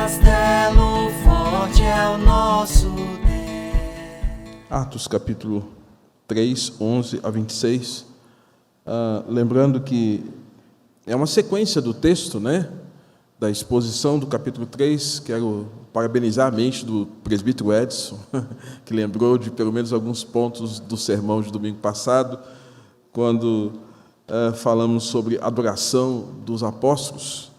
castelo forte é o nosso Deus. Atos capítulo 3, 11 a 26. Lembrando que é uma sequência do texto, né? Da exposição do capítulo 3. Quero parabenizar a mente do presbítero Edson, que lembrou de pelo menos alguns pontos do sermão de domingo passado, quando falamos sobre adoração dos apóstolos,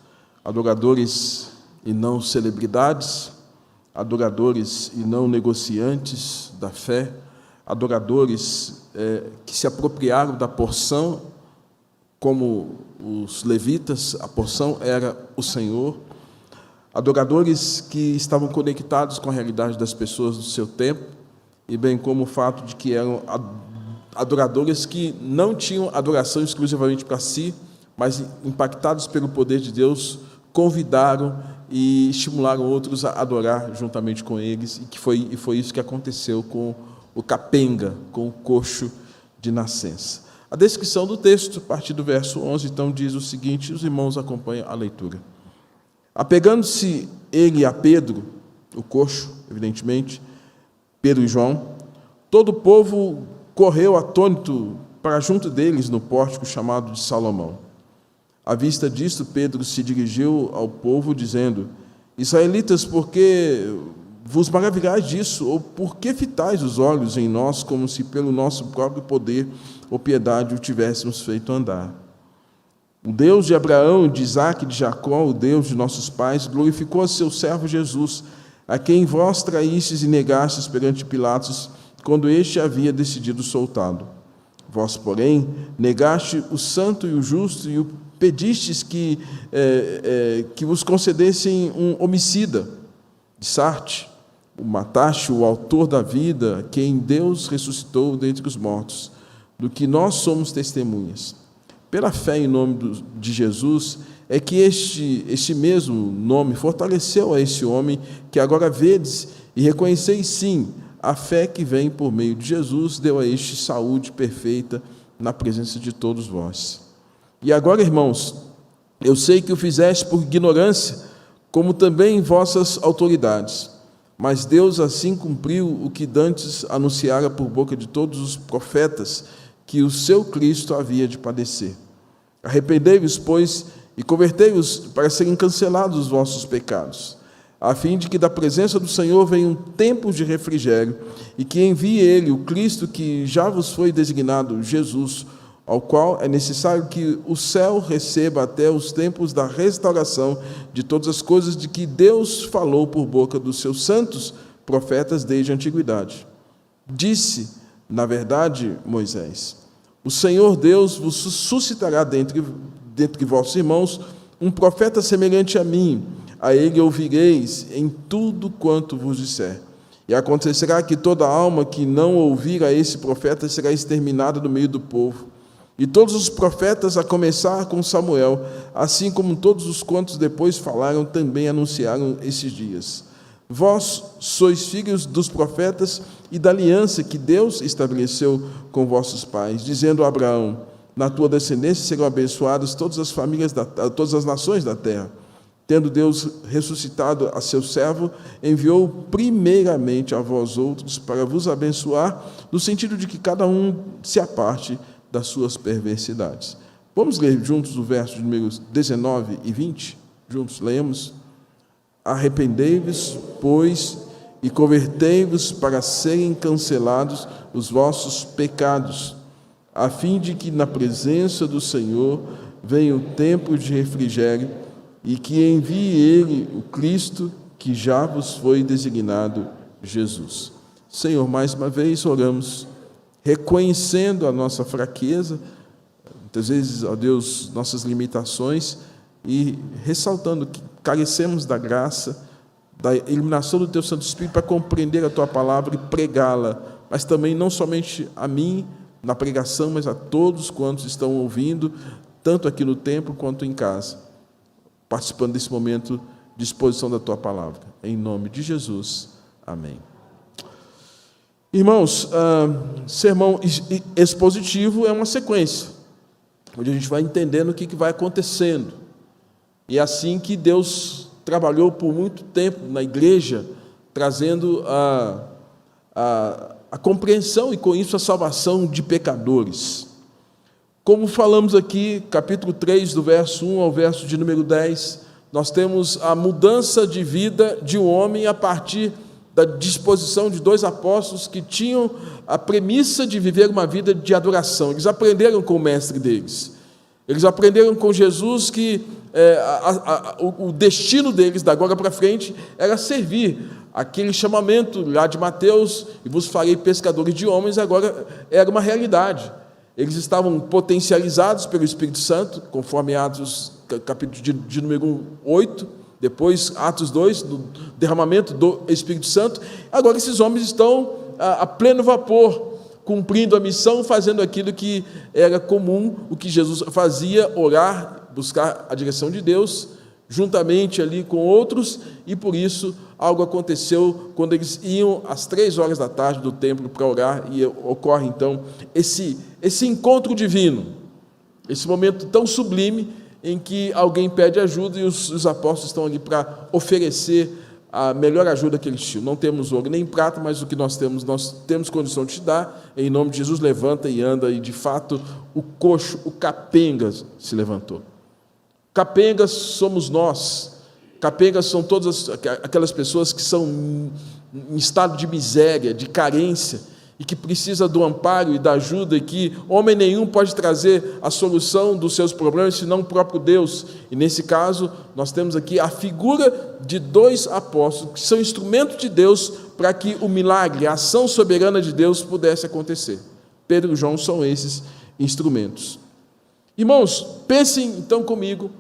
adoradores e não celebridades, adoradores e não negociantes da fé, adoradores que se apropriaram da porção, como os levitas, a porção era o Senhor, adoradores que estavam conectados com a realidade das pessoas do seu tempo, e bem como o fato de que eram adoradores que não tinham adoração exclusivamente para si, mas impactados pelo poder de Deus, convidaram e estimularam outros a adorar juntamente com eles, e foi isso que aconteceu com o capenga, com o coxo de nascença. A descrição do texto, a partir do verso 11, então, diz o seguinte, os irmãos acompanham a leitura. Apegando-se ele a Pedro, o coxo, evidentemente, Pedro e João, todo o povo correu atônito para junto deles no pórtico chamado de Salomão. À vista disto, Pedro se dirigiu ao povo, dizendo, Israelitas, por que vos maravilhais disso? Ou por que fitais os olhos em nós, como se pelo nosso próprio poder ou piedade o tivéssemos feito andar? O Deus de Abraão, de Isaque e de Jacó, o Deus de nossos pais, glorificou a seu servo Jesus, a quem vós traístes e negastes perante Pilatos, quando este havia decidido soltá-lo. Vós, porém, negaste o santo e o justo e o pedistes que vos concedessem um homicida, de Sarte, o mataste, o autor da vida, quem Deus ressuscitou dentre os mortos, do que nós somos testemunhas. Pela fé em nome de Jesus, é que este mesmo nome fortaleceu a esse homem que agora vedes e reconheceis sim, a fé que vem por meio de Jesus deu a este saúde perfeita na presença de todos vós. E agora, irmãos, eu sei que o fizeste por ignorância, como também vossas autoridades, mas Deus assim cumpriu o que dantes anunciara por boca de todos os profetas, que o seu Cristo havia de padecer. Arrependei-vos, pois, e convertei-vos para serem cancelados os vossos pecados, a fim de que da presença do Senhor venham tempos de refrigério, e que envie Ele, o Cristo que já vos foi designado, Jesus, ao qual é necessário que o céu receba até os tempos da restauração de todas as coisas de que Deus falou por boca dos seus santos profetas desde a antiguidade. Disse, na verdade, Moisés, o Senhor Deus vos suscitará dentre vossos irmãos um profeta semelhante a mim, a ele ouvireis em tudo quanto vos disser. E acontecerá que toda alma que não ouvir a esse profeta será exterminada do meio do povo. E todos os profetas, a começar com Samuel, assim como todos os quantos depois falaram, também anunciaram esses dias. Vós sois filhos dos profetas e da aliança que Deus estabeleceu com vossos pais, dizendo a Abraão, na tua descendência serão abençoadas todas as famílias, todas as nações da terra. Tendo Deus ressuscitado a seu servo, enviou primeiramente a vós outros para vos abençoar, no sentido de que cada um se aparte das suas perversidades. Vamos ler juntos o verso de números 19 e 20? Juntos, leemos. Arrependei-vos, pois, e convertei-vos para serem cancelados os vossos pecados, a fim de que na presença do Senhor venha o tempo de refrigério e que envie Ele, o Cristo, que já vos foi designado, Jesus. Senhor, mais uma vez oramos, reconhecendo a nossa fraqueza, muitas vezes, ó Deus, nossas limitações, e ressaltando que carecemos da graça, da iluminação do Teu Santo Espírito para compreender a Tua palavra e pregá-la, mas também não somente a mim, na pregação, mas a todos quantos estão ouvindo, tanto aqui no templo quanto em casa, participando desse momento de exposição da Tua palavra. Em nome de Jesus. Amém. Irmãos, sermão expositivo é uma sequência, onde a gente vai entendendo o que vai acontecendo. E é assim que Deus trabalhou por muito tempo na igreja, trazendo a compreensão e com isso a salvação de pecadores. Como falamos aqui, capítulo 3, do verso 1 ao verso de número 10, nós temos a mudança de vida de um homem a partir da disposição de dois apóstolos que tinham a premissa de viver uma vida de adoração. Eles aprenderam com o mestre deles. Eles aprenderam com Jesus que o destino deles, da agora para frente, era servir. Aquele chamamento lá de Mateus, e vos farei pescadores de homens, agora era uma realidade. Eles estavam potencializados pelo Espírito Santo, conforme Atos, capítulo de número 8, depois Atos 2, do derramamento do Espírito Santo. Agora esses homens estão a pleno vapor, cumprindo a missão, fazendo aquilo que era comum, o que Jesus fazia, orar, buscar a direção de Deus, juntamente ali com outros, e por isso algo aconteceu quando eles iam às 3 da tarde do templo para orar, e ocorre então esse encontro divino, esse momento tão sublime em que alguém pede ajuda e os apóstolos estão ali para oferecer a melhor ajuda que eles tinham. Não temos ouro nem prata, mas o que nós temos condição de te dar. Em nome de Jesus, levanta e anda. E de fato o coxo, o capenga se levantou. Capengas somos nós. Capengas são todas aquelas pessoas que são em estado de miséria, de carência, e que precisa do amparo e da ajuda, e que homem nenhum pode trazer a solução dos seus problemas, senão o próprio Deus. E nesse caso, nós temos aqui a figura de dois apóstolos, que são instrumentos de Deus para que o milagre, a ação soberana de Deus pudesse acontecer. Pedro e João são esses instrumentos. Irmãos, pensem então comigo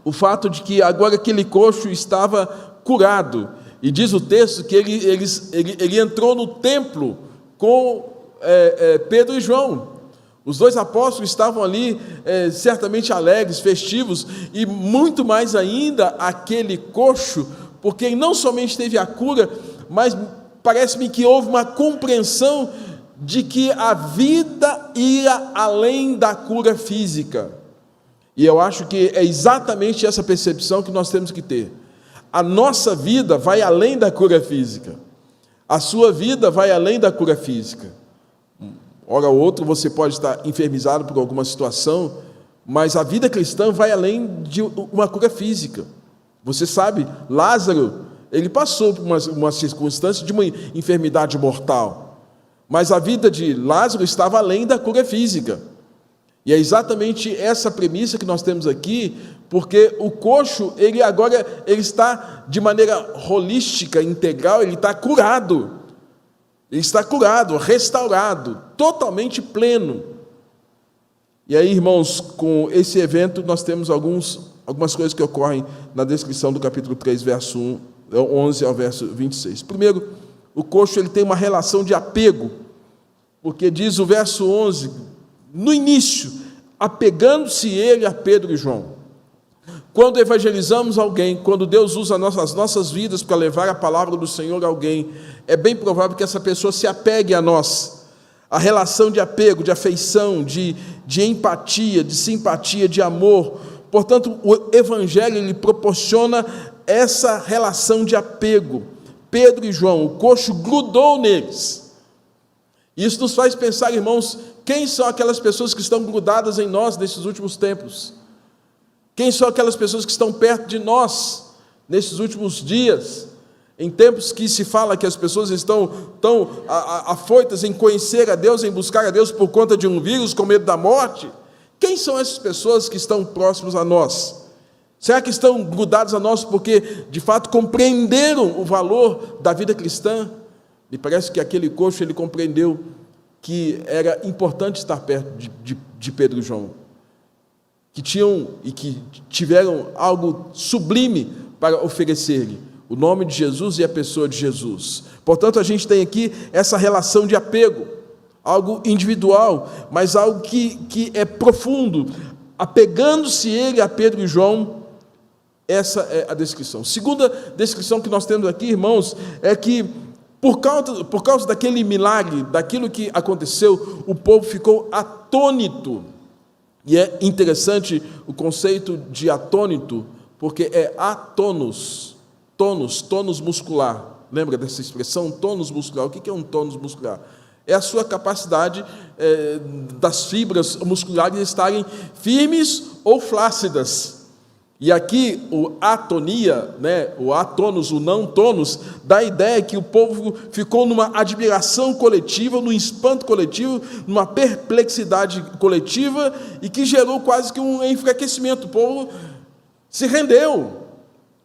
o fato de que agora aquele coxo estava curado, e diz o texto que ele entrou no templo com Pedro e João. Os dois apóstolos estavam ali certamente alegres, festivos, e muito mais ainda aquele coxo, porque ele não somente teve a cura, mas parece-me que houve uma compreensão de que a vida ia além da cura física. E eu acho que é exatamente essa percepção que nós temos que ter. A nossa vida vai além da cura física. A sua vida vai além da cura física. Hora ou outra você pode estar enfermizado por alguma situação, mas a vida cristã vai além de uma cura física. Você sabe, Lázaro, ele passou por uma circunstância de uma enfermidade mortal, mas a vida de Lázaro estava além da cura física. E é exatamente essa premissa que nós temos aqui, porque o coxo, ele está de maneira holística, integral, ele está curado, restaurado, totalmente pleno. E aí, irmãos, com esse evento, nós temos algumas coisas que ocorrem na descrição do capítulo 3, verso 11 ao verso 26. Primeiro, o coxo ele tem uma relação de apego, porque diz o verso 11, no início, apegando-se ele a Pedro e João. Quando evangelizamos alguém, quando Deus usa as nossas vidas para levar a palavra do Senhor a alguém, é bem provável que essa pessoa se apegue a nós. A relação de apego, de afeição, de empatia, de simpatia, de amor. Portanto, o Evangelho ele proporciona essa relação de apego. Pedro e João, o coxo grudou neles. Isso nos faz pensar, irmãos, quem são aquelas pessoas que estão grudadas em nós nesses últimos tempos? Quem são aquelas pessoas que estão perto de nós nesses últimos dias? Em tempos que se fala que as pessoas estão tão afoitas em conhecer a Deus, em buscar a Deus por conta de um vírus, com medo da morte. Quem são essas pessoas que estão próximas a nós? Será que estão grudados a nós porque, de fato, compreenderam o valor da vida cristã? Me parece que aquele coxo, ele compreendeu que era importante estar perto de Pedro e João, que tinham e que tiveram algo sublime para oferecer-lhe, o nome de Jesus e a pessoa de Jesus. Portanto, a gente tem aqui essa relação de apego, algo individual, mas algo que é profundo, apegando-se ele a Pedro e João. Essa é a descrição. Segunda descrição que nós temos aqui, irmãos, é que por causa daquele milagre, daquilo que aconteceu, o povo ficou atônito. E é interessante o conceito de atônito, porque é atonus, tônus muscular. Lembra dessa expressão, tônus muscular? O que é um tônus muscular? É a sua capacidade das fibras musculares estarem firmes ou flácidas. E aqui o atonia, né, o atônus, o não tônus, dá a ideia que o povo ficou numa admiração coletiva, num espanto coletivo, numa perplexidade coletiva, e que gerou quase que um enfraquecimento. O povo se rendeu.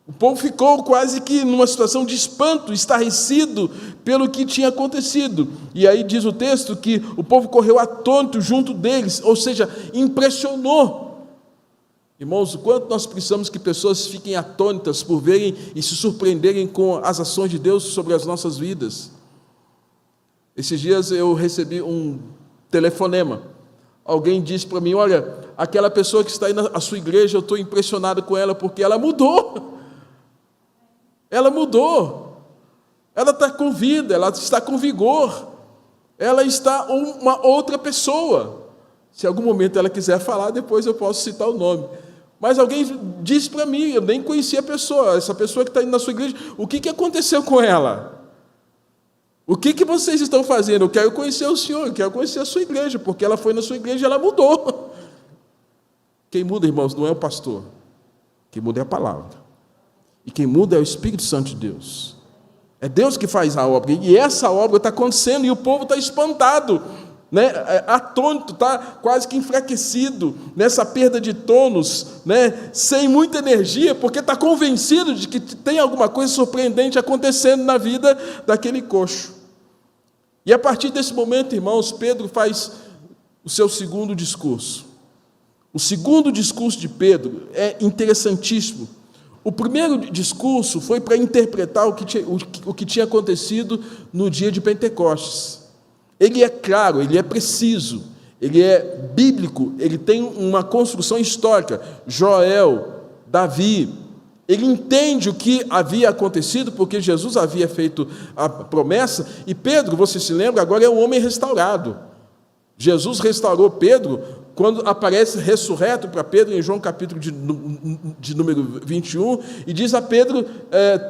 O povo ficou quase que numa situação de espanto, estarrecido pelo que tinha acontecido. E aí diz o texto que o povo correu atônito junto deles, ou seja, impressionou. Irmãos, o quanto nós precisamos que pessoas fiquem atônitas por verem e se surpreenderem com as ações de Deus sobre as nossas vidas. Esses dias eu recebi um telefonema. Alguém disse para mim: olha, aquela pessoa que está aí na sua igreja, eu estou impressionado com ela porque ela mudou. Ela mudou, ela está com vida, ela está com vigor, ela está uma outra pessoa. Se em algum momento ela quiser falar, depois eu posso citar o nome. Mas alguém disse para mim, eu nem conhecia a pessoa, essa pessoa que está indo na sua igreja, o que aconteceu com ela? O que vocês estão fazendo? Eu quero conhecer o Senhor, eu quero conhecer a sua igreja, porque ela foi na sua igreja e ela mudou. Quem muda, irmãos, não é o pastor, quem muda é a palavra. E quem muda é o Espírito Santo de Deus. É Deus que faz a obra. E essa obra está acontecendo e o povo está espantado, né? Atônito, está quase que enfraquecido nessa perda de tônus, né? Sem muita energia, porque está convencido de que tem alguma coisa surpreendente acontecendo na vida daquele coxo. E a partir desse momento, irmãos, Pedro faz o seu segundo discurso. O segundo discurso de Pedro é interessantíssimo. O primeiro discurso foi para interpretar o que tinha acontecido no dia de Pentecostes. Ele é claro, ele é preciso, ele é bíblico, ele tem uma construção histórica. Joel, Davi, ele entende o que havia acontecido, porque Jesus havia feito a promessa, e Pedro, você se lembra, agora é um homem restaurado. Jesus restaurou Pedro quando aparece ressurreto para Pedro em João capítulo de número 21, e diz a Pedro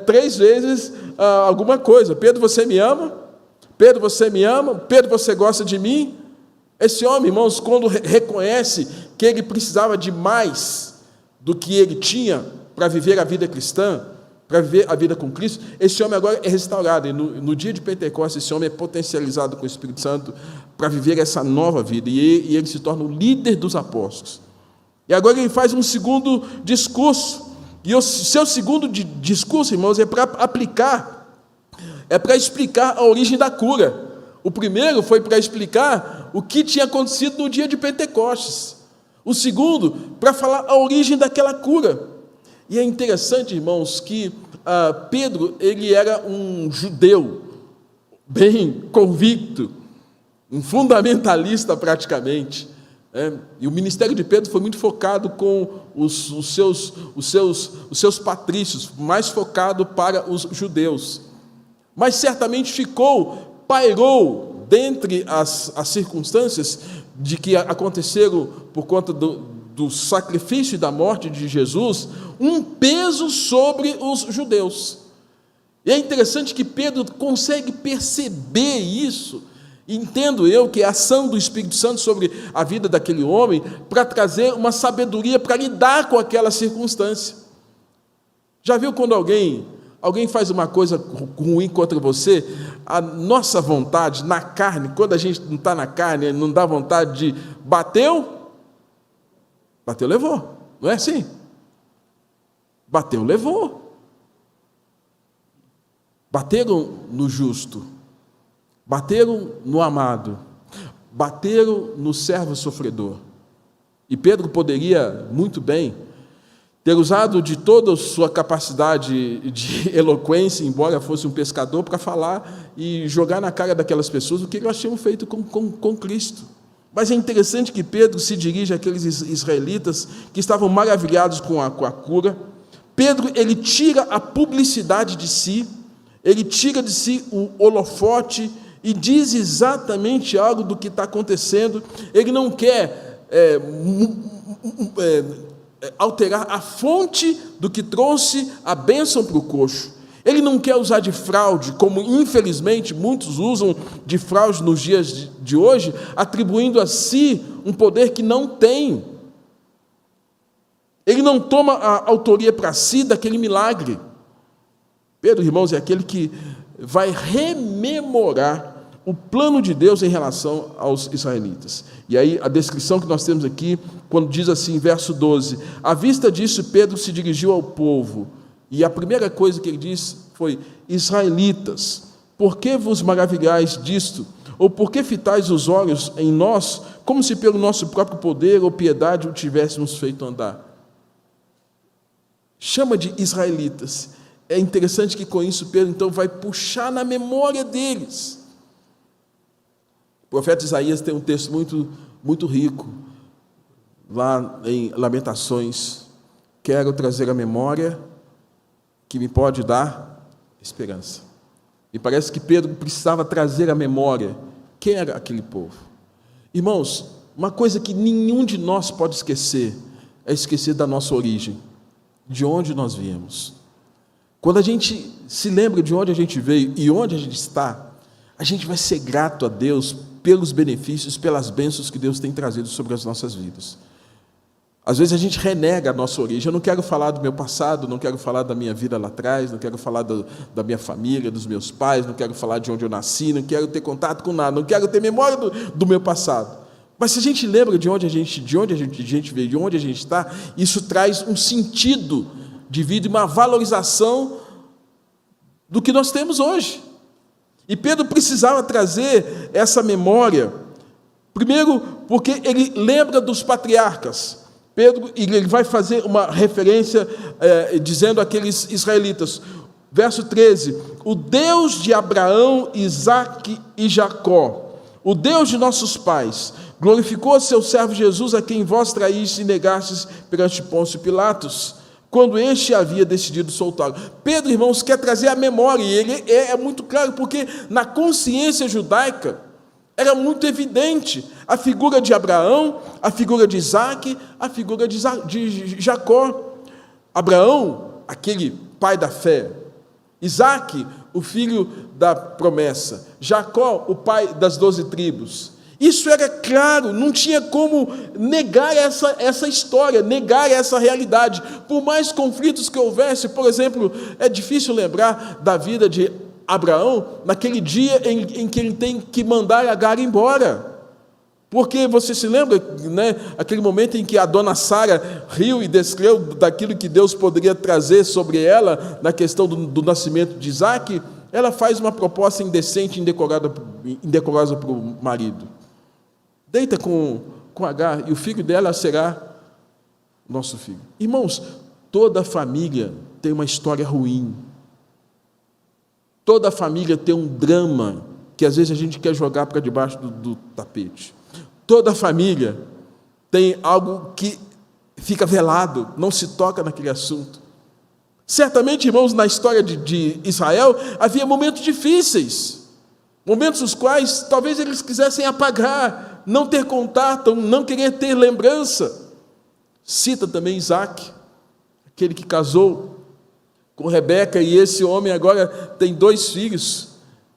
3 vezes alguma coisa: Pedro, você me ama? Pedro, você me ama? Pedro, você gosta de mim? Esse homem, irmãos, quando reconhece que ele precisava de mais do que ele tinha para viver a vida cristã, para viver a vida com Cristo, esse homem agora é restaurado, e no dia de Pentecostes, esse homem é potencializado com o Espírito Santo para viver essa nova vida, e ele se torna o líder dos apóstolos. E agora ele faz um segundo discurso, e o seu segundo discurso, irmãos, é para aplicar, é para explicar a origem da cura. O primeiro foi para explicar o que tinha acontecido no dia de Pentecostes. O segundo, para falar a origem daquela cura. E é interessante, irmãos, que Pedro, ele era um judeu bem convicto, um fundamentalista praticamente, e o ministério de Pedro foi muito focado com os seus patrícios, mais focado para os judeus. Mas certamente pairou dentre as circunstâncias de que aconteceram por conta do sacrifício e da morte de Jesus, um peso sobre os judeus. E é interessante que Pedro consegue perceber isso, entendo eu que é a ação do Espírito Santo sobre a vida daquele homem, para trazer uma sabedoria para lidar com aquela circunstância. Já viu quando alguém faz uma coisa ruim contra você, a nossa vontade na carne, quando a gente não está na carne, não dá vontade de bateu, levou, não é assim? Bateu, levou. Bateram no justo, bateram no amado, bateram no servo sofredor. E Pedro poderia muito bem ter usado de toda a sua capacidade de eloquência, embora fosse um pescador, para falar e jogar na cara daquelas pessoas o que elas tinham feito com Cristo. Mas é interessante que Pedro se dirige àqueles israelitas que estavam maravilhados com a cura. Pedro, ele tira a publicidade de si, ele tira de si o holofote e diz exatamente algo do que está acontecendo. Ele não quer alterar a fonte do que trouxe a bênção para o coxo. Ele não quer usar de fraude, como infelizmente muitos usam de fraude nos dias de hoje, atribuindo a si um poder que não tem. Ele não toma a autoria para si daquele milagre. Pedro, irmãos, é aquele que vai rememorar o plano de Deus em relação aos israelitas. E aí a descrição que nós temos aqui, quando diz assim, verso 12, à vista disso Pedro se dirigiu ao povo, e a primeira coisa que ele disse foi: israelitas, por que vos maravilhais disto? Ou por que fitais os olhos em nós, como se pelo nosso próprio poder ou piedade o tivéssemos feito andar? Chama de israelitas. É interessante que com isso Pedro então vai puxar na memória deles. O profeta Isaías tem um texto muito rico, lá em Lamentações: quero trazer a memória que me pode dar esperança. E parece que Pedro precisava trazer à memória quem era aquele povo. Irmãos, uma coisa que nenhum de nós pode esquecer é esquecer da nossa origem, de onde nós viemos. Quando a gente se lembra de onde a gente veio e onde a gente está, a gente vai ser grato a Deus pelos benefícios, pelas bênçãos que Deus tem trazido sobre as nossas vidas. Às vezes a gente renega a nossa origem. Eu não quero falar do meu passado, não quero falar da minha vida lá atrás, não quero falar da minha família, dos meus pais, não quero falar de onde eu nasci, não quero ter contato com nada, não quero ter memória do meu passado. Mas se a gente lembra de onde a gente veio, de onde a gente está, isso traz um sentido de vida e uma valorização do que nós temos hoje. E Pedro precisava trazer essa memória, primeiro porque ele lembra dos patriarcas. Pedro, ele vai fazer uma referência dizendo àqueles israelitas, verso 13: o Deus de Abraão, Isaque e Jacó, o Deus de nossos pais, glorificou a seu servo Jesus, a quem vós traístes e negastes perante Pôncio Pilatos, quando este havia decidido soltá-lo. Pedro, irmãos, quer trazer a memória, e ele é muito claro, porque na consciência judaica era muito evidente a figura de Abraão, a figura de Isaque, a figura de Jacó. Abraão, aquele pai da fé; Isaque, o filho da promessa; Jacó, o pai das 12 tribos. Isso era claro, não tinha como negar essa história, negar essa realidade. Por mais conflitos que houvesse, por exemplo, é difícil lembrar da vida de Abraão naquele dia em que ele tem que mandar Agar embora. Porque você se lembra, né, aquele momento em que a dona Sara riu e descreu daquilo que Deus poderia trazer sobre ela na questão do nascimento de Isaque? Ela faz uma proposta indecente, indecorosa para o marido. Deita com Agar e o filho dela será nosso filho. Irmãos, toda família tem uma história ruim. Toda família tem um drama que às vezes a gente quer jogar para debaixo do tapete. Toda família tem algo que fica velado, não se toca naquele assunto. Certamente, irmãos, na história de Israel, havia momentos difíceis, momentos os quais talvez eles quisessem apagar, não ter contato, não querer ter lembrança. Cita também Isaque, aquele que casou com Rebeca, e esse homem agora tem 2 filhos,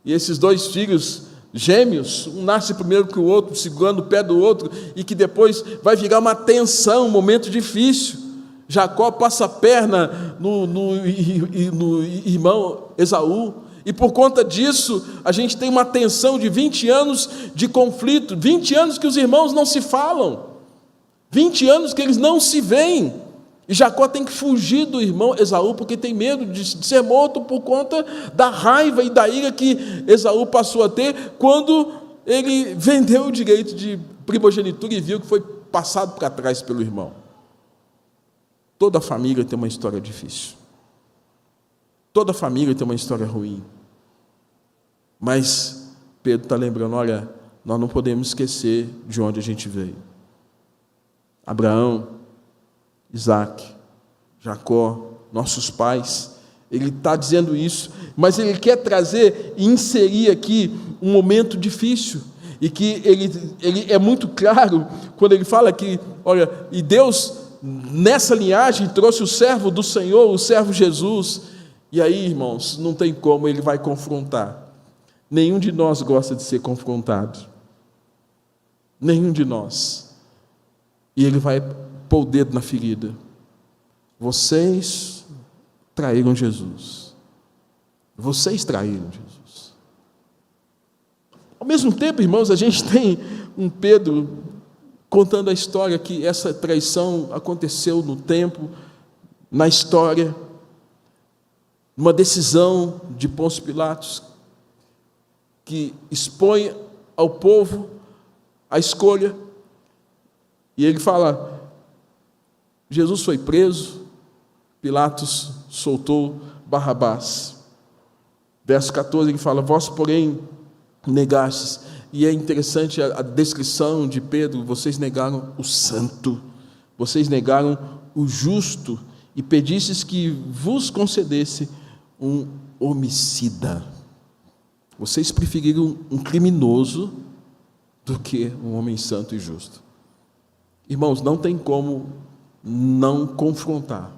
e esses 2 filhos gêmeos, um nasce primeiro que o outro, segurando o pé do outro, e que depois vai virar uma tensão, um momento difícil. Jacó passa a perna no irmão Esaú, e por conta disso, a gente tem uma tensão de 20 anos de conflito, 20 anos que os irmãos não se falam, 20 anos que eles não se veem. E Jacó tem que fugir do irmão Esaú, porque tem medo de ser morto por conta da raiva e da ira que Esaú passou a ter quando ele vendeu o direito de primogenitura e viu que foi passado para trás pelo irmão. Toda família tem uma história difícil. Toda família tem uma história ruim. Mas Pedro está lembrando, olha, nós não podemos esquecer de onde a gente veio. Abraão, Isaque, Jacó, nossos pais, ele está dizendo isso, mas ele quer trazer e inserir aqui um momento difícil, e que ele é muito claro quando ele fala que, olha, e Deus nessa linhagem trouxe o servo do Senhor, o servo Jesus. E aí, irmãos, não tem como, ele vai confrontar. Nenhum de nós gosta de ser confrontado. Nenhum de nós. E ele vai pôr o dedo na ferida. Vocês traíram Jesus. Vocês traíram Jesus. Ao mesmo tempo, irmãos, a gente tem um Pedro contando a história que essa traição aconteceu no tempo, na história, uma decisão de Pôncio Pilatos, que expõe ao povo a escolha, e ele fala, Jesus foi preso, Pilatos soltou Barrabás. Verso 14, ele fala, vós, porém, negastes. E é interessante a descrição de Pedro, vocês negaram o santo, vocês negaram o justo, e pedistes que vos concedesse um homicida. Vocês preferiram um criminoso do que um homem santo e justo. Irmãos, não tem como não confrontar.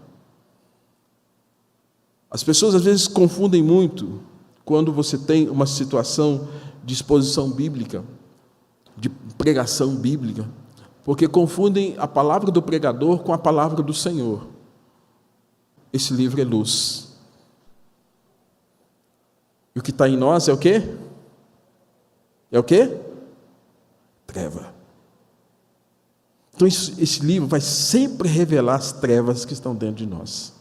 As pessoas às vezes confundem muito quando você tem uma situação de exposição bíblica, de pregação bíblica, porque confundem a palavra do pregador com a palavra do Senhor. Esse livro é luz. E o que está em nós é o quê? É o quê? Treva. Então esse livro vai sempre revelar as trevas que estão dentro de nós.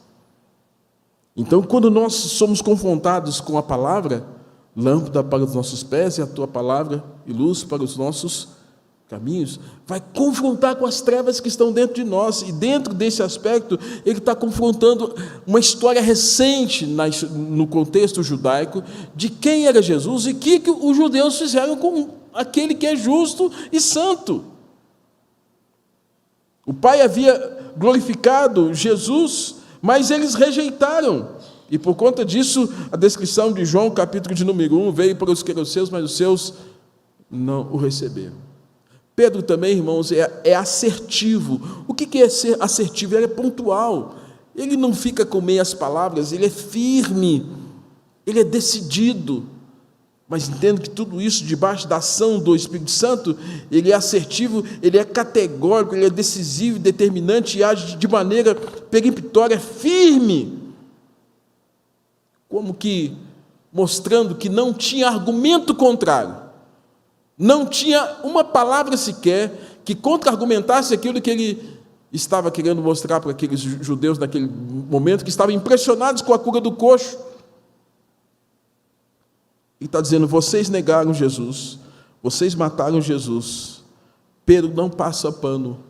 Então, quando nós somos confrontados com a palavra, lâmpada para os nossos pés e a tua palavra e luz para os nossos caminhos, vai confrontar com as trevas que estão dentro de nós. E dentro desse aspecto, ele está confrontando uma história recente no contexto judaico de quem era Jesus e o que os judeus fizeram com aquele que é justo e santo. O Pai havia glorificado Jesus, mas eles rejeitaram. E por conta disso, a descrição de João, capítulo de número 1, veio para os que eram seus, mas os seus não o receberam. Pedro também, irmãos, é assertivo. O que é ser assertivo? Ele é pontual. Ele não fica com meias palavras, ele é firme, ele é decidido. Mas entendo que tudo isso, debaixo da ação do Espírito Santo, ele é assertivo, ele é categórico, ele é decisivo, determinante e age de maneira peremptória, firme. Como que mostrando que não tinha argumento contrário. Não tinha uma palavra sequer que contra-argumentasse aquilo que ele estava querendo mostrar para aqueles judeus naquele momento, que estavam impressionados com a cura do coxo. E está dizendo, vocês negaram Jesus, vocês mataram Jesus. Pedro não passa pano.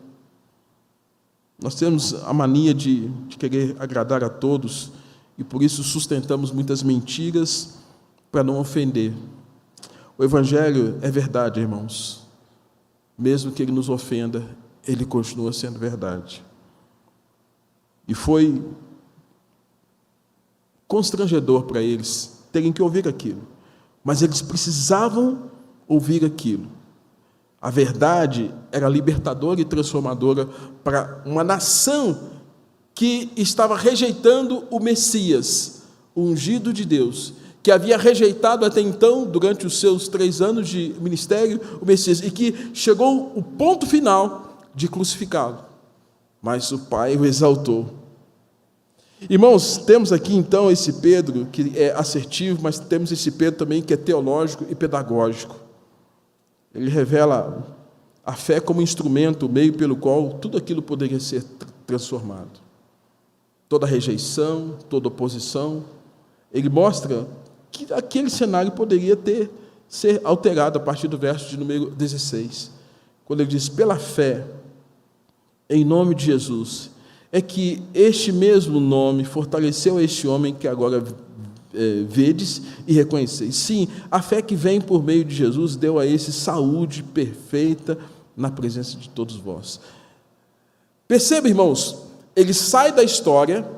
Nós temos a mania de querer agradar a todos, e por isso sustentamos muitas mentiras para não ofender. O Evangelho é verdade, irmãos. Mesmo que ele nos ofenda, ele continua sendo verdade. E foi constrangedor para eles terem que ouvir aquilo. Mas eles precisavam ouvir aquilo. A verdade era libertadora e transformadora para uma nação que estava rejeitando o Messias, o ungido de Deus, que havia rejeitado até então, durante os seus 3 anos de ministério, o Messias, e que chegou o ponto final de crucificá-lo. Mas o Pai o exaltou. Irmãos, temos aqui então esse Pedro que é assertivo, mas temos esse Pedro também que é teológico e pedagógico. Ele revela a fé como instrumento, o meio pelo qual tudo aquilo poderia ser transformado. Toda rejeição, toda oposição, ele mostra que aquele cenário poderia ser alterado a partir do verso de número 16, quando ele diz, pela fé, em nome de Jesus, é que este mesmo nome fortaleceu este homem que agora vedes e reconheceis. Sim, a fé que vem por meio de Jesus deu a esse saúde perfeita na presença de todos vós. Perceba, irmãos, ele sai da história,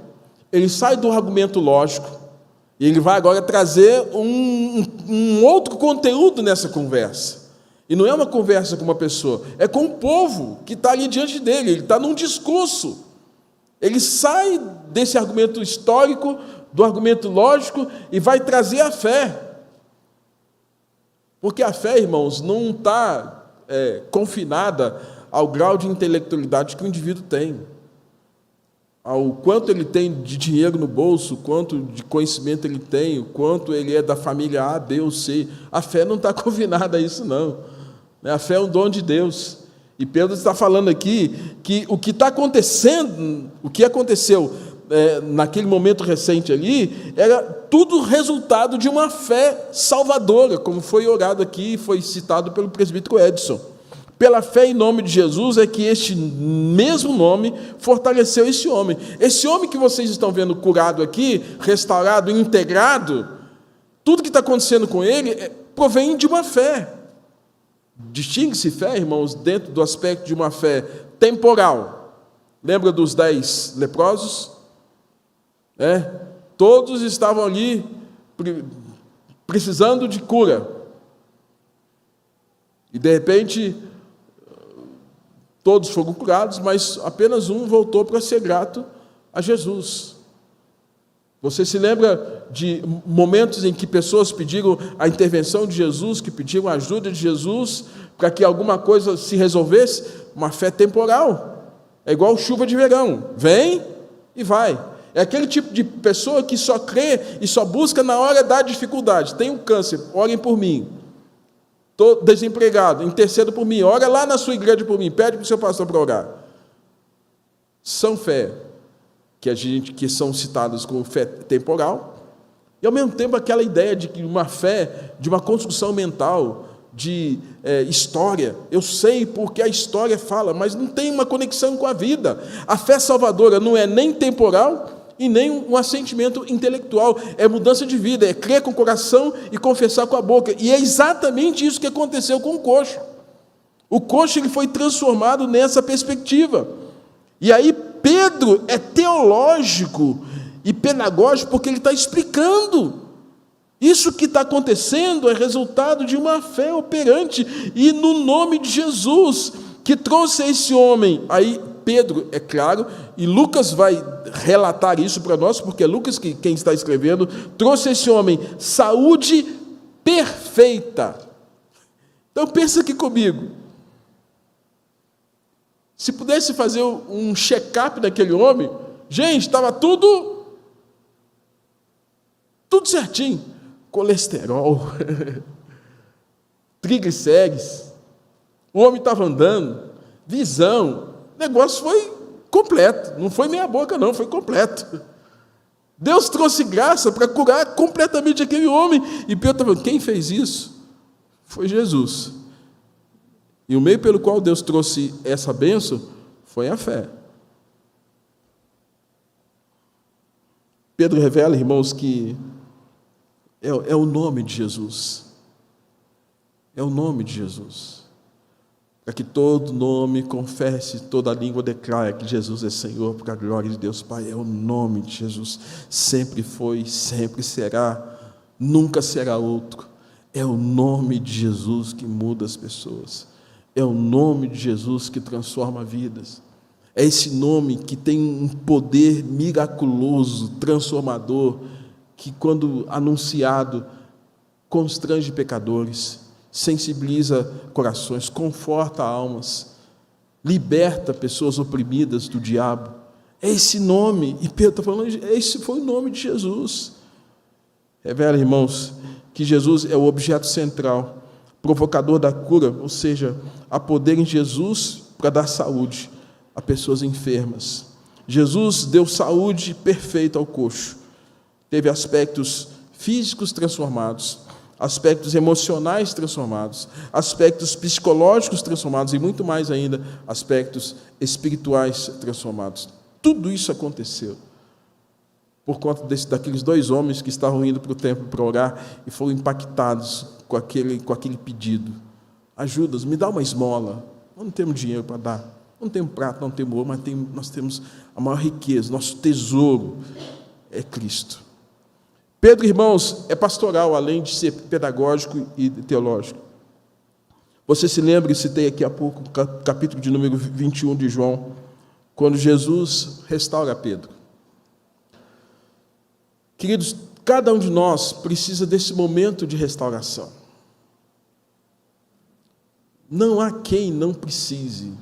ele sai do argumento lógico, e ele vai agora trazer um outro conteúdo nessa conversa. E não é uma conversa com uma pessoa, é com o povo que está ali diante dele, ele está num discurso. Ele sai desse argumento histórico, do argumento lógico, e vai trazer a fé. Porque a fé, irmãos, não está confinada ao grau de intelectualidade que o indivíduo tem, ao quanto ele tem de dinheiro no bolso, quanto de conhecimento ele tem, o quanto ele é da família A, B ou C. A fé não está confinada a isso, não. A fé é um dom de Deus. E Pedro está falando aqui que o que está acontecendo, o que aconteceu naquele momento recente ali, era tudo resultado de uma fé salvadora, como foi orado aqui, foi citado pelo presbítero Edson. Pela fé em nome de Jesus é que este mesmo nome fortaleceu esse homem. Esse homem que vocês estão vendo curado aqui, restaurado, integrado, tudo que está acontecendo com ele provém de uma fé. Distingue-se fé, irmãos, dentro do aspecto de uma fé temporal. Lembra dos 10 leprosos? Todos estavam ali precisando de cura. E, de repente, todos foram curados, mas apenas um voltou para ser grato a Jesus. Você se lembra de momentos em que pessoas pediram a intervenção de Jesus, que pediram a ajuda de Jesus para que alguma coisa se resolvesse? Uma fé temporal. É igual chuva de verão. Vem e vai. É aquele tipo de pessoa que só crê e só busca na hora da dificuldade. Tenho câncer, orem por mim. Estou desempregado, interceda por mim. Ora lá na sua igreja por mim. Pede para o seu pastor para orar. São fé que são citadas como fé temporal, e ao mesmo tempo aquela ideia de que uma fé, de uma construção mental, de história. Eu sei porque a história fala, mas não tem uma conexão com a vida. A fé salvadora não é nem temporal e nem um assentimento intelectual, é mudança de vida, é crer com o coração e confessar com a boca. E é exatamente isso que aconteceu com o coxo. O coxo ele foi transformado nessa perspectiva. E aí Pedro é teológico e pedagógico porque ele está explicando. Isso que está acontecendo é resultado de uma fé operante, e no nome de Jesus, que trouxe esse homem. Aí Pedro, é claro, e Lucas vai relatar isso para nós, porque é Lucas quem está escrevendo, trouxe esse homem saúde perfeita. Então pensa aqui comigo. Se pudesse fazer um check-up daquele homem, gente, estava tudo certinho. Colesterol, triglicérides, o homem estava andando, visão, o negócio foi completo, não foi meia boca não, foi completo. Deus trouxe graça para curar completamente aquele homem, e Pedro estava falando, quem fez isso? Foi Jesus. E o meio pelo qual Deus trouxe essa bênção foi a fé. Pedro revela, irmãos, que é o nome de Jesus. É o nome de Jesus. Para que todo nome confesse, toda língua declare que Jesus é Senhor, para a glória de Deus Pai. É o nome de Jesus. Sempre foi, sempre será, nunca será outro. É o nome de Jesus que muda as pessoas. É o nome de Jesus que transforma vidas. É esse nome que tem um poder miraculoso, transformador, que quando anunciado, constrange pecadores, sensibiliza corações, conforta almas, liberta pessoas oprimidas do diabo. É esse nome, e Pedro está falando, esse foi o nome de Jesus. Revela, irmãos, que Jesus é o objeto central, provocador da cura, ou seja, há poder em Jesus para dar saúde a pessoas enfermas. Jesus deu saúde perfeita ao coxo. Teve aspectos físicos transformados, aspectos emocionais transformados, aspectos psicológicos transformados e muito mais ainda, aspectos espirituais transformados. Tudo isso aconteceu por conta daqueles 2 homens que estavam indo para o templo para orar e foram impactados com aquele pedido. Ajuda-nos, me dá uma esmola. Nós não temos dinheiro para dar, não temos prata, não temos ouro, mas nós temos a maior riqueza, nosso tesouro é Cristo. Pedro, irmãos, é pastoral, além de ser pedagógico e teológico. Você se lembra, e citei aqui há pouco, o capítulo de número 21 de João, quando Jesus restaura Pedro. Queridos, cada um de nós precisa desse momento de restauração. Não há quem não precise.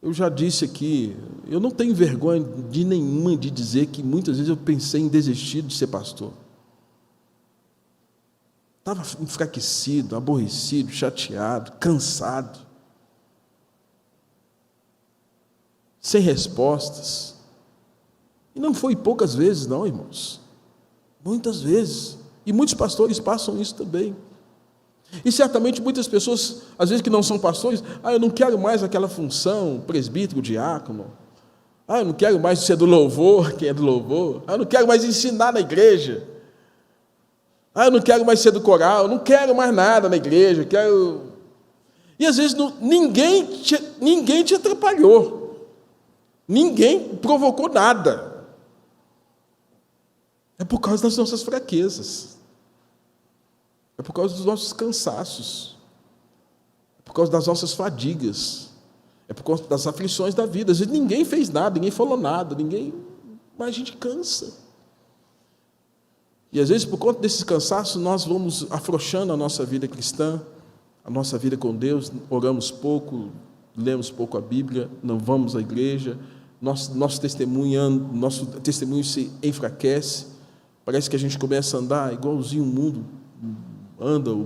Eu já disse aqui, eu não tenho vergonha de nenhuma de dizer que muitas vezes eu pensei em desistir de ser pastor. Estava enfraquecido, aborrecido, chateado, cansado, sem respostas. E não foi poucas vezes, não, irmãos. Muitas vezes. E muitos pastores passam isso também. E certamente muitas pessoas, às vezes que não são pastores, eu não quero mais aquela função, presbítero, diácono. Eu não quero mais ser do louvor, quem é do louvor. Eu não quero mais ensinar na igreja. Eu não quero mais ser do coral, eu não quero mais nada na igreja, quero... E às vezes ninguém te atrapalhou. Ninguém provocou nada. É por causa das nossas fraquezas. É por causa dos nossos cansaços. É por causa das nossas fadigas. É por causa das aflições da vida. Às vezes ninguém fez nada, ninguém falou nada, mas a gente cansa. E às vezes, por conta desses cansaços, nós vamos afrouxando a nossa vida cristã, a nossa vida com Deus, oramos pouco, lemos pouco a Bíblia, não vamos à igreja, nosso testemunho se enfraquece, parece que a gente começa a andar igualzinho o mundo anda,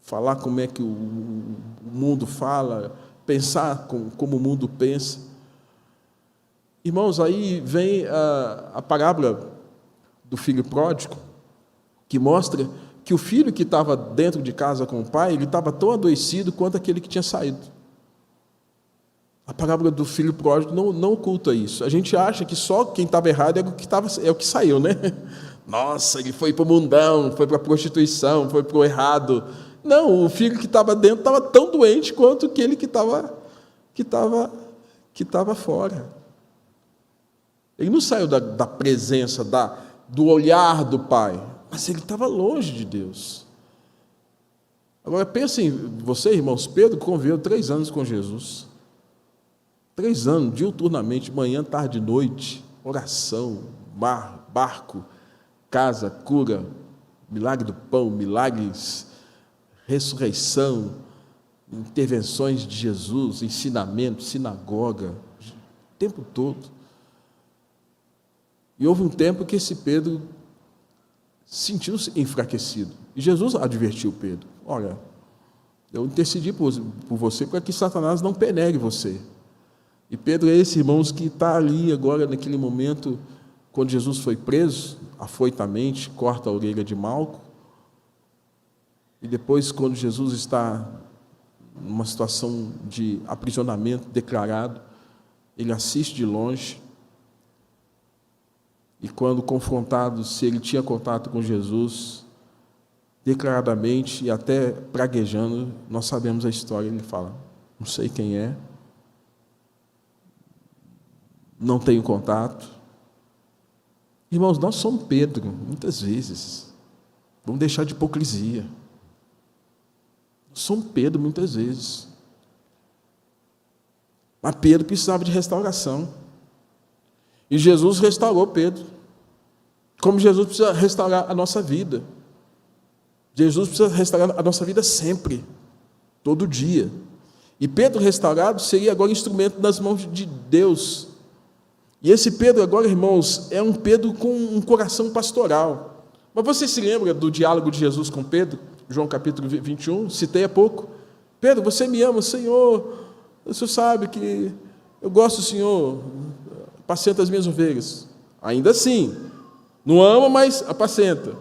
falar como é que o mundo fala, pensar como o mundo pensa. Irmãos, aí vem a parábola do filho pródigo, que mostra que o filho que estava dentro de casa com o pai, ele estava tão adoecido quanto aquele que tinha saído. A parábola do filho pródigo não oculta isso. A gente acha que só quem estava errado é o que saiu, né? Nossa, ele foi para o mundão, foi para a prostituição, foi para o errado. Não, o filho que estava dentro estava tão doente quanto aquele que estava fora. Ele não saiu da presença, do olhar do pai, mas ele estava longe de Deus. Agora pensem, você, irmãos, Pedro conviveu 3 anos com Jesus. 3 anos, diuturnamente, manhã, tarde e noite, oração, barco, casa, cura, milagre do pão, milagres, ressurreição, intervenções de Jesus, ensinamento, sinagoga, o tempo todo. E houve um tempo que esse Pedro sentiu-se enfraquecido. E Jesus advertiu Pedro: olha, eu intercedi por você para que Satanás não penegue você. E Pedro é esse, irmãos, que está ali agora, naquele momento, quando Jesus foi preso, afoitamente, corta a orelha de Malco. E depois, quando Jesus está numa situação de aprisionamento declarado, ele assiste de longe. E quando confrontado se ele tinha contato com Jesus, declaradamente e até praguejando, nós sabemos a história, ele fala: não sei quem é, não tenho contato. Irmãos, nós somos Pedro, muitas vezes. Vamos deixar de hipocrisia. Nós somos Pedro, muitas vezes. Mas Pedro precisava de restauração. E Jesus restaurou Pedro. Como Jesus precisa restaurar a nossa vida. Jesus precisa restaurar a nossa vida sempre, todo dia. E Pedro restaurado seria agora instrumento nas mãos de Deus. E esse Pedro agora, irmãos, é um Pedro com um coração pastoral. Mas você se lembra do diálogo de Jesus com Pedro? João capítulo 21, citei há pouco. Pedro, você me ama, Senhor, o Senhor sabe que eu gosto do Senhor, apacenta as minhas ovelhas. Ainda assim, não ama, mas apacenta.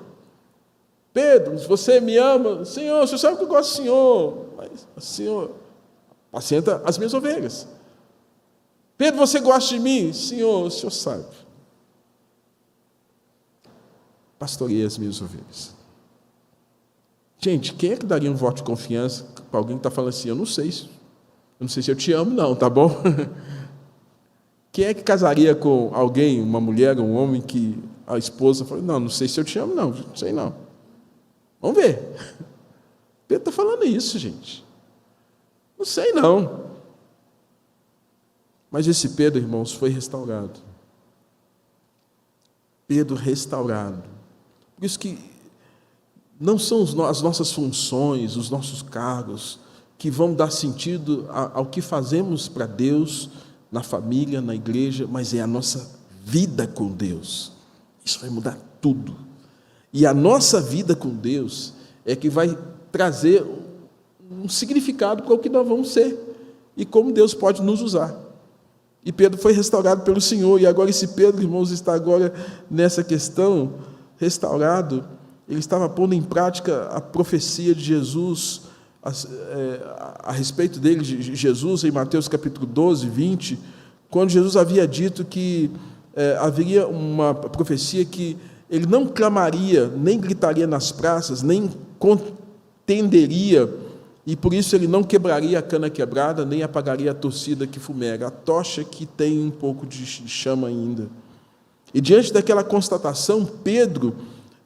Pedro, você me ama, Senhor, o Senhor sabe que eu gosto do Senhor, mas Senhor, apacenta as minhas ovelhas. Pedro, você gosta de mim? Senhor, o Senhor sabe. Pastoreia as minhas ovelhas. Gente, quem é que daria um voto de confiança para alguém que está falando assim: eu não sei se eu te amo, não, tá bom? Quem é que casaria com alguém, uma mulher, um homem, que a esposa fala: não sei se eu te amo, não sei não. Vamos ver. Pedro está falando isso, gente. Não sei não. Mas esse Pedro, irmãos, foi restaurado. Pedro restaurado. Por isso que não são as nossas funções, os nossos cargos, que vão dar sentido ao que fazemos para Deus, na família, na igreja, mas é a nossa vida com Deus. Isso vai mudar tudo. E a nossa vida com Deus é que vai trazer um significado para o que nós vamos ser e como Deus pode nos usar. E Pedro foi restaurado pelo Senhor, e agora esse Pedro, irmãos, está agora nessa questão, restaurado. Ele estava pondo em prática a profecia de Jesus a respeito dele, de Jesus, em Mateus capítulo 12, 20, quando Jesus havia dito que haveria uma profecia que ele não clamaria, nem gritaria nas praças, nem contenderia, e por isso ele não quebraria a cana quebrada, nem apagaria a torcida que fumega, a tocha que tem um pouco de chama ainda. E diante daquela constatação, Pedro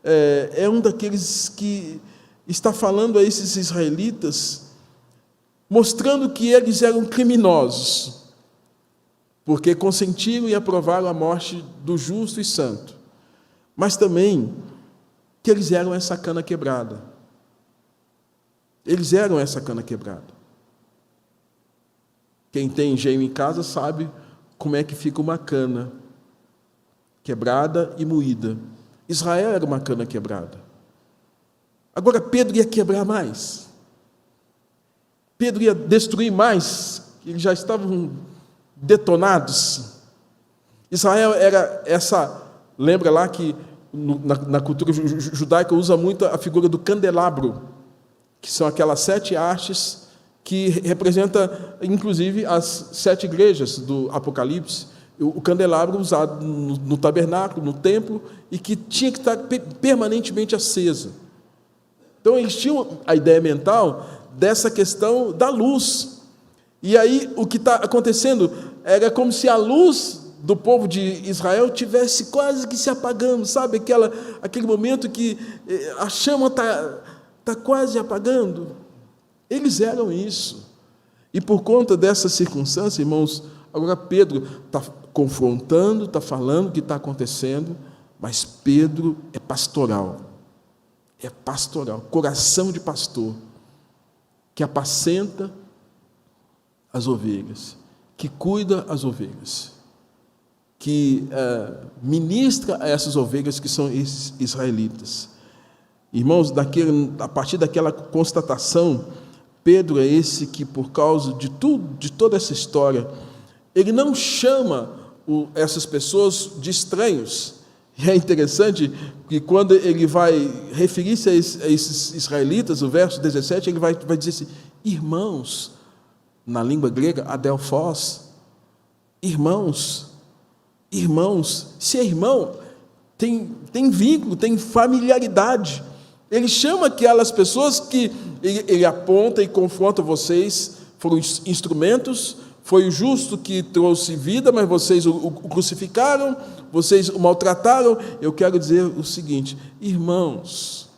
é um daqueles que está falando a esses israelitas, mostrando que eles eram criminosos, porque consentiram e aprovaram a morte do justo e santo, mas também que eles eram essa cana quebrada. Eles eram essa cana quebrada. Quem tem engenho em casa sabe como é que fica uma cana quebrada e moída. Israel era uma cana quebrada. Agora Pedro ia quebrar mais. Pedro ia destruir mais. Eles já estavam detonados. Israel era essa... Lembra lá que na cultura judaica usa muito a figura do candelabro, que são aquelas 7 hastes que representa, inclusive, as 7 igrejas do Apocalipse. O candelabro usado no tabernáculo, no templo, e que tinha que estar permanentemente acesa. Então, eles tinham a ideia mental dessa questão da luz. E aí, o que está acontecendo era como se a luz do povo de Israel tivesse quase que se apagando, sabe? Aquele momento que a chama está quase apagando. Eles eram isso. E por conta dessa circunstância, irmãos, agora Pedro está confrontando, está falando o que está acontecendo, mas Pedro é pastoral. É pastoral, coração de pastor, que apacenta as ovelhas, que cuida as ovelhas, que ministra a essas ovelhas que são esses israelitas. Irmãos, a partir daquela constatação, Pedro é esse que, por causa de toda essa história, ele não chama essas pessoas de estranhos. E é interessante que quando ele vai referir-se a esses israelitas, o verso 17, ele vai dizer assim, irmãos, na língua grega, adelphos, irmãos, se é irmão, tem vínculo, tem familiaridade. Ele chama aquelas pessoas que ele aponta e confronta vocês, foram instrumentos, foi o justo que trouxe vida, mas vocês o crucificaram, vocês o maltrataram. Eu quero dizer o seguinte, irmãos,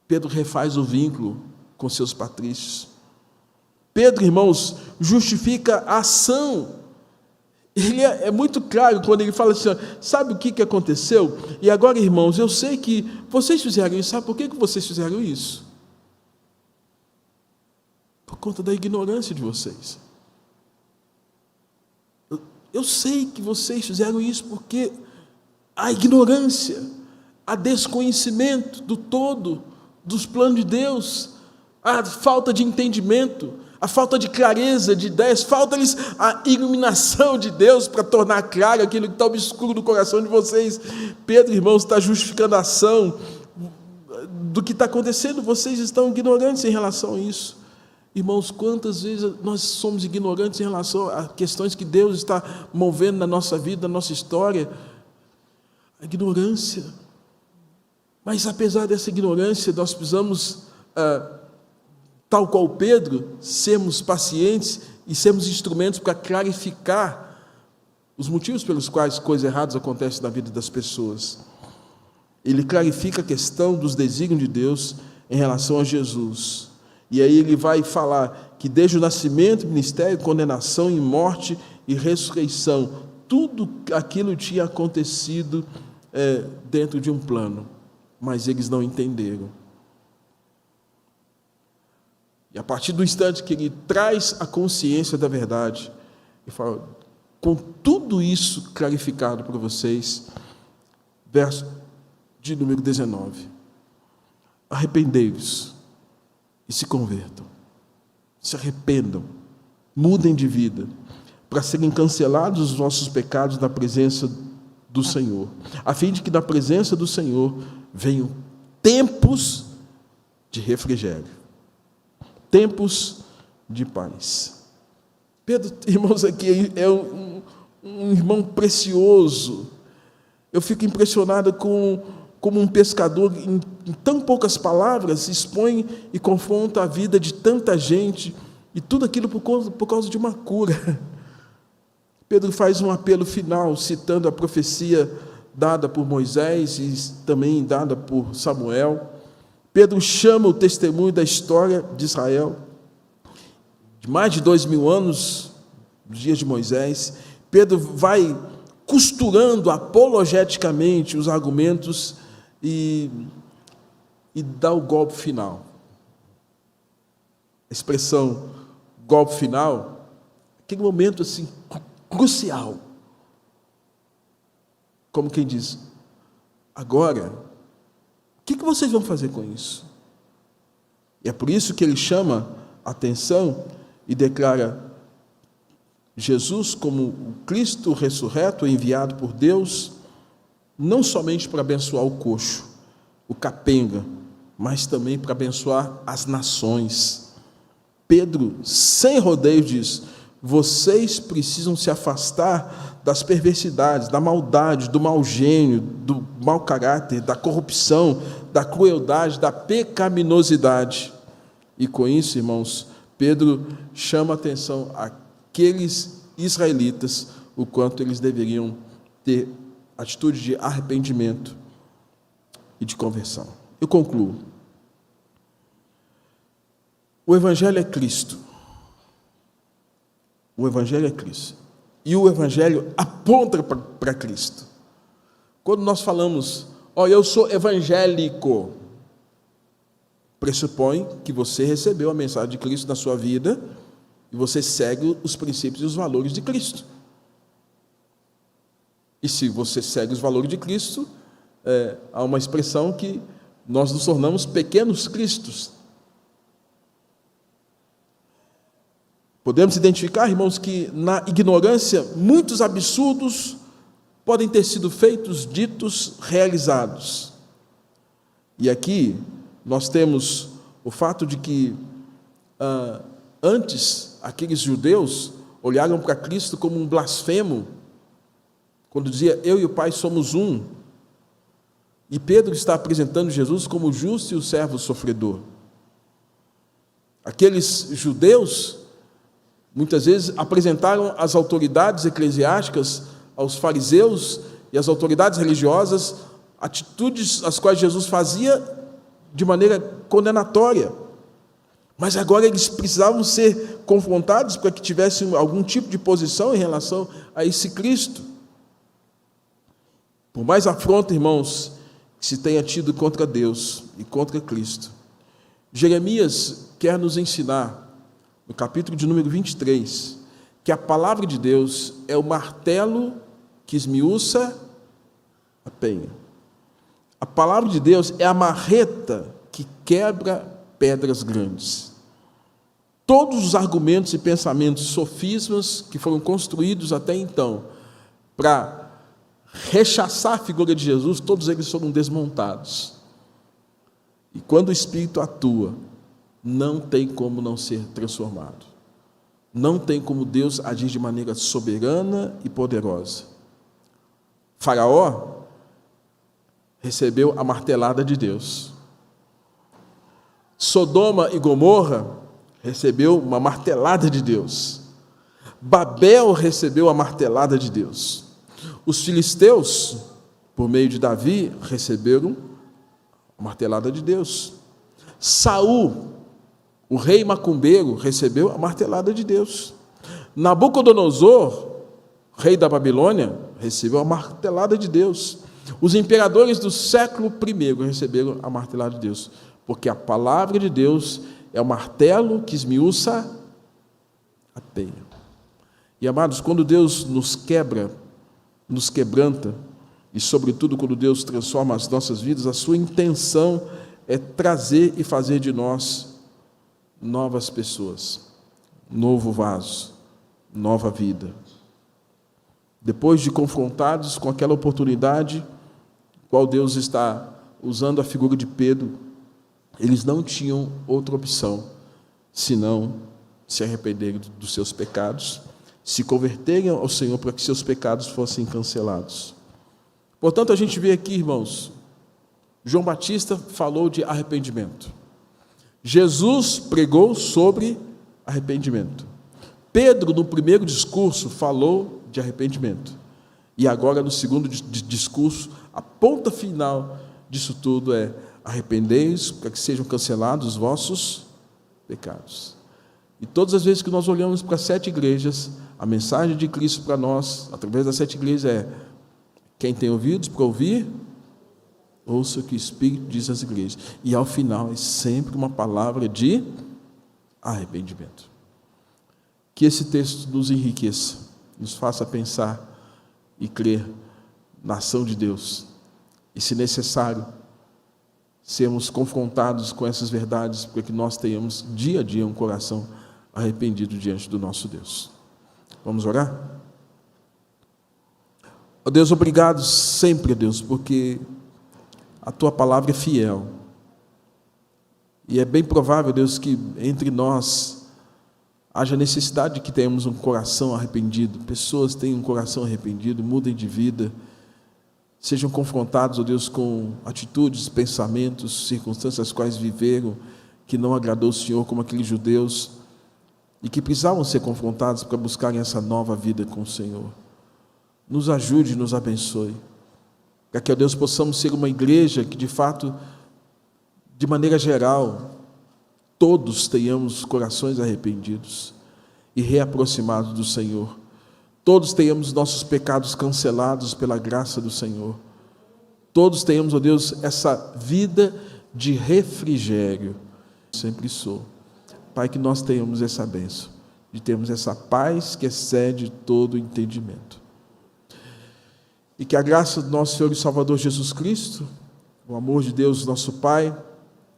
Pedro refaz o vínculo com seus patrícios. Pedro, irmãos, justifica a ação. Ele é muito claro quando ele fala assim, sabe o que aconteceu? E agora, irmãos, eu sei que vocês fizeram isso, sabe por que vocês fizeram isso? Por conta da ignorância de vocês. Eu sei que vocês fizeram isso porque a ignorância, a desconhecimento do todo, dos planos de Deus, a falta de entendimento, a falta de clareza de ideias, falta-lhes a iluminação de Deus para tornar claro aquilo que está obscuro no coração de vocês. Pedro, irmãos, está justificando a ação do que está acontecendo, vocês estão ignorantes em relação a isso. Irmãos, quantas vezes nós somos ignorantes em relação a questões que Deus está movendo na nossa vida, na nossa história? A ignorância. Mas apesar dessa ignorância, nós precisamos, tal qual Pedro, sermos pacientes e sermos instrumentos para clarificar os motivos pelos quais coisas erradas acontecem na vida das pessoas. Ele clarifica a questão dos desígnios de Deus em relação a Jesus. E aí ele vai falar que desde o nascimento, ministério, condenação e morte e ressurreição, tudo aquilo tinha acontecido dentro de um plano, mas eles não entenderam. E a partir do instante que ele traz a consciência da verdade, ele fala, com tudo isso clarificado para vocês, verso de número 19, arrependei-vos e se convertam, se arrependam, mudem de vida, para serem cancelados os vossos pecados na presença do Senhor, a fim de que na presença do Senhor venham tempos de refrigério, tempos de paz. Pedro, irmãos, aqui é um irmão precioso. Eu fico impressionado como um pescador, em tão poucas palavras, expõe e confronta a vida de tanta gente, e tudo aquilo por causa de uma cura. Pedro faz um apelo final, citando a profecia dada por Moisés e também dada por Samuel. Pedro chama o testemunho da história de Israel, de mais de 2000 anos, dos dias de Moisés. Pedro vai costurando apologeticamente os argumentos e dá o golpe final. A expressão golpe final, aquele momento assim, crucial. Como quem diz, agora, o que vocês vão fazer com isso? E é por isso que ele chama a atenção e declara Jesus como o Cristo ressurreto, enviado por Deus, não somente para abençoar o coxo, o capenga, mas também para abençoar as nações. Pedro, sem rodeio, diz, vocês precisam se afastar das perversidades, da maldade, do mau gênio, do mau caráter, da corrupção, da crueldade, da pecaminosidade. E com isso, irmãos, Pedro chama a atenção àqueles israelitas, o quanto eles deveriam ter atitude de arrependimento e de conversão. Eu concluo. O Evangelho é Cristo. O Evangelho é Cristo. E o Evangelho aponta para Cristo. Quando nós falamos, eu sou evangélico, pressupõe que você recebeu a mensagem de Cristo na sua vida e você segue os princípios e os valores de Cristo. E se você segue os valores de Cristo, há uma expressão que nós nos tornamos pequenos cristos. Podemos identificar, irmãos, que na ignorância muitos absurdos podem ter sido feitos, ditos, realizados. E aqui nós temos o fato de que antes aqueles judeus olharam para Cristo como um blasfemo, quando dizia, eu e o Pai somos um. E Pedro está apresentando Jesus como o justo e o servo sofredor. Aqueles judeus muitas vezes apresentaram às autoridades eclesiásticas, aos fariseus e às autoridades religiosas, atitudes as quais Jesus fazia de maneira condenatória. Mas agora eles precisavam ser confrontados para que tivessem algum tipo de posição em relação a esse Cristo. Por mais afronta, irmãos, que se tenha tido contra Deus e contra Cristo, Jeremias quer nos ensinar, no capítulo de número 23, que a palavra de Deus é o martelo que esmiuça a penha. A palavra de Deus é a marreta que quebra pedras grandes. Todos os argumentos e pensamentos, sofismas que foram construídos até então para rechaçar a figura de Jesus, todos eles foram desmontados. E quando o Espírito atua, não tem como não ser transformado. Não tem como Deus agir de maneira soberana e poderosa. Faraó recebeu a martelada de Deus. Sodoma e Gomorra recebeu uma martelada de Deus. Babel recebeu a martelada de Deus. Os filisteus, por meio de Davi, receberam a martelada de Deus. Saul, O rei macumbeiro recebeu a martelada de Deus. Nabucodonosor, rei da Babilônia, recebeu a martelada de Deus. Os imperadores do século I receberam a martelada de Deus, porque a palavra de Deus é o martelo que esmiuça a teia. E amados, quando Deus nos quebra, nos quebranta, e sobretudo quando Deus transforma as nossas vidas, a sua intenção é trazer e fazer de nós novas pessoas, novo vaso, nova vida. Depois de confrontados com aquela oportunidade, qual Deus está usando a figura de Pedro, eles não tinham outra opção, senão se arrependerem dos seus pecados, se converterem ao Senhor para que seus pecados fossem cancelados. Portanto, a gente vê aqui, irmãos, João Batista falou de arrependimento. Jesus pregou sobre arrependimento. Pedro, no primeiro discurso, falou de arrependimento. E agora, no segundo discurso, a ponta final disso tudo é: arrependei-vos para que sejam cancelados os vossos pecados. E todas as vezes que nós olhamos para as 7 igrejas, a mensagem de Cristo para nós, através das 7 igrejas, é: quem tem ouvidos para ouvir, ouça o que o Espírito diz às igrejas. E ao final é sempre uma palavra de arrependimento. Que esse texto nos enriqueça, nos faça pensar e crer na ação de Deus. E, se necessário, sermos confrontados com essas verdades, para que nós tenhamos dia a dia um coração arrependido diante do nosso Deus. Vamos orar? Ó Deus, obrigado sempre, Deus, porque a Tua palavra é fiel. E é bem provável, Deus, que entre nós haja necessidade de que tenhamos um coração arrependido. Pessoas tenham um coração arrependido, mudem de vida, sejam confrontados, ó Deus, com atitudes, pensamentos, circunstâncias as quais viveram, que não agradou o Senhor, como aqueles judeus, e que precisavam ser confrontados para buscarem essa nova vida com o Senhor. Nos ajude e nos abençoe, para que, ó Deus, possamos ser uma igreja que, de fato, de maneira geral, todos tenhamos corações arrependidos e reaproximados do Senhor. Todos tenhamos nossos pecados cancelados pela graça do Senhor. Todos tenhamos, ó Deus, essa vida de refrigério. Sempre sou. Pai, que nós tenhamos essa bênção, de termos essa paz que excede todo entendimento. E que a graça do nosso Senhor e Salvador Jesus Cristo, o amor de Deus, nosso Pai,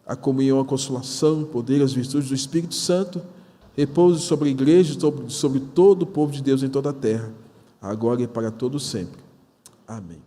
a comunhão, a consolação, o poder e as virtudes do Espírito Santo repouse sobre a igreja, sobre todo o povo de Deus em toda a terra, agora e para todo sempre. Amém.